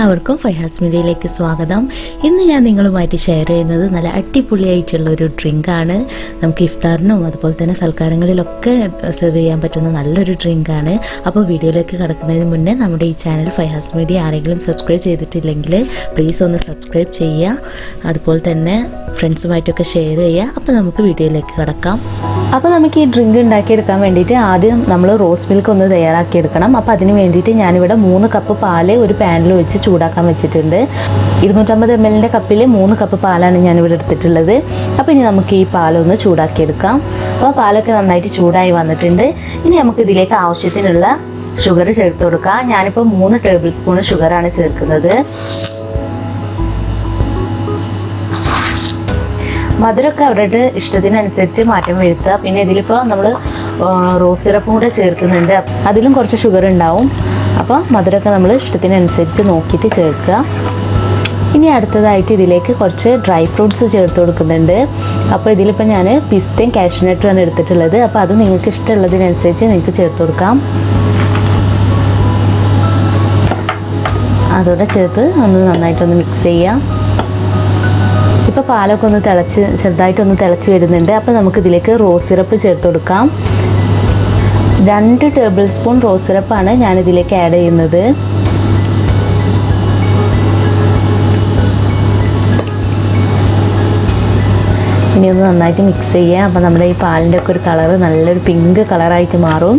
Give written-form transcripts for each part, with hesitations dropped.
എല്ലാവർക്കും ഫൈഹാസ് മീഡിയയിലേക്ക് സ്വാഗതം. ഇന്ന് ഞാൻ നിങ്ങളുമായിട്ട് ഷെയർ ചെയ്യുന്നത് നല്ല അടിപൊളിയായിട്ടുള്ള ഒരു ഡ്രിങ്കാണ്. നമുക്ക് ഇഫ്താറിനും അതുപോലെ തന്നെ സൽക്കാരങ്ങളിലൊക്കെ സെർവ് ചെയ്യാൻ പറ്റുന്ന നല്ലൊരു ഡ്രിങ്കാണ്. അപ്പോൾ വീഡിയോയിലേക്ക് കടക്കുന്നതിന് മുന്നേ നമ്മുടെ ഈ ചാനൽ ഫൈഹാസ് മീഡിയ ആരെങ്കിലും സബ്സ്ക്രൈബ് ചെയ്തിട്ടില്ലെങ്കിൽ പ്ലീസ് ഒന്ന് സബ്സ്ക്രൈബ് ചെയ്യുക. അതുപോലെ തന്നെ ഫ്രണ്ട്സുമായിട്ടൊക്കെ ഷെയർ ചെയ്യുക. അപ്പോൾ നമുക്ക് വീഡിയോയിലേക്ക് കടക്കാം. അപ്പോൾ നമുക്ക് ഈ ഡ്രിങ്ക് ഉണ്ടാക്കിയെടുക്കാൻ വേണ്ടിയിട്ട് ആദ്യം നമ്മൾ റോസ് മിൽക്ക് ഒന്ന് തയ്യാറാക്കിയെടുക്കണം. അപ്പോൾ അതിന് വേണ്ടിയിട്ട് ഞാനിവിടെ 3 കപ്പ് പാല് ഒരു പാനിൽ വെച്ച് ചൂടാക്കാൻ വെച്ചിട്ടുണ്ട്. 250 ml കപ്പിൽ 3 കപ്പ് പാലാണ് ഞാനിവിടെ എടുത്തിട്ടുള്ളത്. അപ്പോൾ ഇനി നമുക്ക് ഈ പാലൊന്ന് ചൂടാക്കിയെടുക്കാം. അപ്പോൾ പാലൊക്കെ നന്നായിട്ട് ചൂടായി വന്നിട്ടുണ്ട്. ഇനി നമുക്ക് ഇതിലേക്ക് ആവശ്യത്തിനുള്ള ഷുഗർ ചേർത്ത് കൊടുക്കാം. ഞാനിപ്പോൾ 3 ടേബിൾ സ്പൂൺ ഷുഗറാണ് ചേർക്കുന്നത്. മധുരമൊക്കെ അവരുടെ ഇഷ്ടത്തിനനുസരിച്ച് മാറ്റം വരുത്തുക. പിന്നെ ഇതിലിപ്പോൾ നമ്മൾ റോസ് സിറപ്പും കൂടെ ചേർക്കുന്നുണ്ട്. അതിലും കുറച്ച് ഷുഗർ ഉണ്ടാവും. അപ്പോൾ മധുരമൊക്കെ നമ്മൾ ഇഷ്ടത്തിനനുസരിച്ച് നോക്കിയിട്ട് ചേർക്കുക. ഇനി അടുത്തതായിട്ട് ഇതിലേക്ക് കുറച്ച് ഡ്രൈ ഫ്രൂട്ട്സ് ചേർത്ത് കൊടുക്കുന്നുണ്ട്. അപ്പോൾ ഇതിലിപ്പോൾ ഞാൻ പിസ്തയും കാഷ്യൂനട്ടുമാണ് എടുത്തിട്ടുള്ളത്. അപ്പോൾ അത് നിങ്ങൾക്ക് ഇഷ്ടമുള്ളതിനനുസരിച്ച് നിങ്ങൾക്ക് ചേർത്ത് കൊടുക്കാം. അതോടെ ചേർത്ത് ഒന്ന് നന്നായിട്ടൊന്ന് മിക്സ് ചെയ്യാം. ഇപ്പോൾ പാലൊക്കെ ഒന്ന് ചെറുതായിട്ടൊന്ന് തിളച്ച് വരുന്നുണ്ട്. അപ്പോൾ നമുക്കിതിലേക്ക് റോസ് സിറപ്പ് ചേർത്ത് കൊടുക്കാം. 2 ടേബിൾ സ്പൂൺ റോസ് സിറപ്പാണ് ഞാനിതിലേക്ക് ആഡ് ചെയ്യുന്നത്. ഇനി ഒന്ന് നന്നായിട്ട് മിക്സ് ചെയ്യുക. അപ്പോൾ നമ്മുടെ ഈ പാലിൻ്റെ ഒക്കെ ഒരു കളറ് നല്ലൊരു പിങ്ക് കളറായിട്ട് മാറും.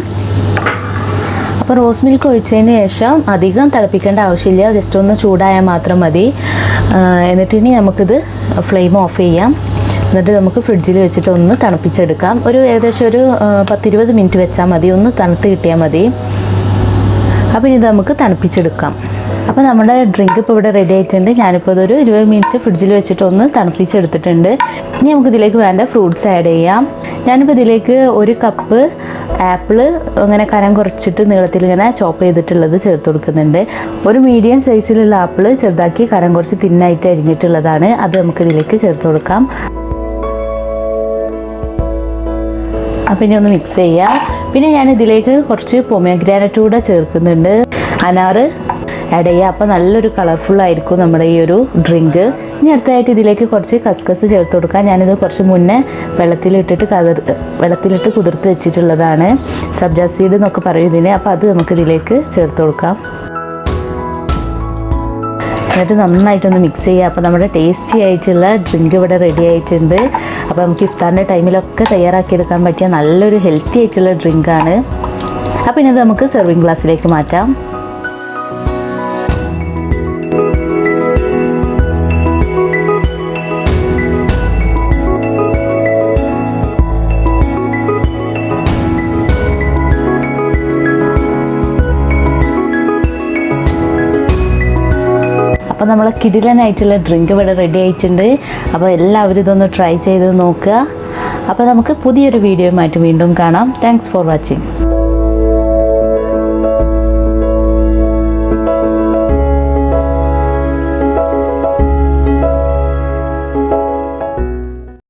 അപ്പോൾ റോസ് മിൽക്ക് ഒഴിച്ചതിന് ശേഷം അധികം തിളപ്പിക്കേണ്ട ആവശ്യമില്ല. ജസ്റ്റ് ഒന്ന് ചൂടായാൽ മാത്രം മതി. എന്നിട്ട് ഇനി നമുക്കിത് ഫ്ലെയിം ഓഫ് ചെയ്യാം. എന്നിട്ട് നമുക്ക് ഫ്രിഡ്ജിൽ വെച്ചിട്ട് ഒന്ന് തണുപ്പിച്ചെടുക്കാം. ഏകദേശം ഒരു 10-20 മിനിറ്റ് വെച്ചാൽ മതി. ഒന്ന് തണുത്ത് കിട്ടിയാൽ മതി. അപ്പോൾ ഇത് നമുക്ക് തണുപ്പിച്ചെടുക്കാം. അപ്പോൾ നമ്മുടെ ഡ്രിങ്ക് ഇപ്പോൾ ഇവിടെ റെഡി ആയിട്ടുണ്ട്. ഞാനിപ്പോൾ അതൊരു 20 മിനിറ്റ് ഫ്രിഡ്ജിൽ വെച്ചിട്ട് ഒന്ന് തണുപ്പിച്ചെടുത്തിട്ടുണ്ട്. ഇനി നമുക്കിതിലേക്ക് വേണ്ട ഫ്രൂട്ട്സ് ആഡ് ചെയ്യാം. ഞാനിപ്പോൾ ഇതിലേക്ക് 1 കപ്പ് ആപ്പിള് അങ്ങനെ കനം കുറച്ചിട്ട് നീളത്തിൽ ഇങ്ങനെ ചോപ്പ് ചെയ്തിട്ടുള്ളത് ചേർത്ത് കൊടുക്കുന്നുണ്ട്. ഒരു മീഡിയം സൈസിലുള്ള ആപ്പിള് ചെറുതാക്കി കനം കുറച്ച് തിന്നായിട്ട് അരിഞ്ഞിട്ടുള്ളതാണ്. അത് നമുക്കിതിലേക്ക് ചേർത്ത് കൊടുക്കാം. അപ്പോൾ ഇനി ഒന്ന് മിക്സ് ചെയ്യാം. പിന്നെ ഞാൻ ഇതിലേക്ക് കുറച്ച് പൊമഗ്രാനറ്റ് കൂടെ ചേർക്കുന്നുണ്ട്. അനാറ് ആഡ് ചെയ്യുക. അപ്പോൾ നല്ലൊരു കളർഫുള്ളായിരിക്കും നമ്മുടെ ഈ ഒരു ഡ്രിങ്ക്. ഇനി അടുത്തതായിട്ട് ഇതിലേക്ക് കുറച്ച് കസ്കസ് ചേർത്ത് കൊടുക്കാം. ഞാനിത് കുറച്ച് മുന്നേ വെള്ളത്തിലിട്ട് കുതിർത്ത് വെച്ചിട്ടുള്ളതാണ്. സബ്ജ സീഡ് എന്നൊക്കെ പറയും ഇതിന്. അപ്പോൾ അത് നമുക്കിതിലേക്ക് ചേർത്ത് കൊടുക്കാം. എന്നിട്ട് നന്നായിട്ടൊന്ന് മിക്സ് ചെയ്യുക. അപ്പോൾ നമ്മുടെ ടേസ്റ്റി ആയിട്ടുള്ള ഡ്രിങ്ക് ഇവിടെ റെഡി ആയിട്ടുണ്ട്. അപ്പോൾ നമുക്ക് ഇഫ്താറിൻ്റെ ടൈമിലൊക്കെ തയ്യാറാക്കിയെടുക്കാൻ പറ്റിയ നല്ലൊരു ഹെൽത്തി ആയിട്ടുള്ള ഡ്രിങ്കാണ്. അപ്പോൾ ഇനി നമുക്ക് സെർവിങ് ഗ്ലാസ്സിലേക്ക് മാറ്റാം. അപ്പോൾ നമ്മളെ കിടിലനായിട്ടുള്ള ഡ്രിങ്ക് ഇവിടെ റെഡി ആയിട്ടുണ്ട്. അപ്പോൾ എല്ലാവരും ഇതൊന്ന് ട്രൈ ചെയ്ത് നോക്കുക. അപ്പോൾ നമുക്ക് പുതിയൊരു വീഡിയോയുമായിട്ട് വീണ്ടും കാണാം. Thanks for watching.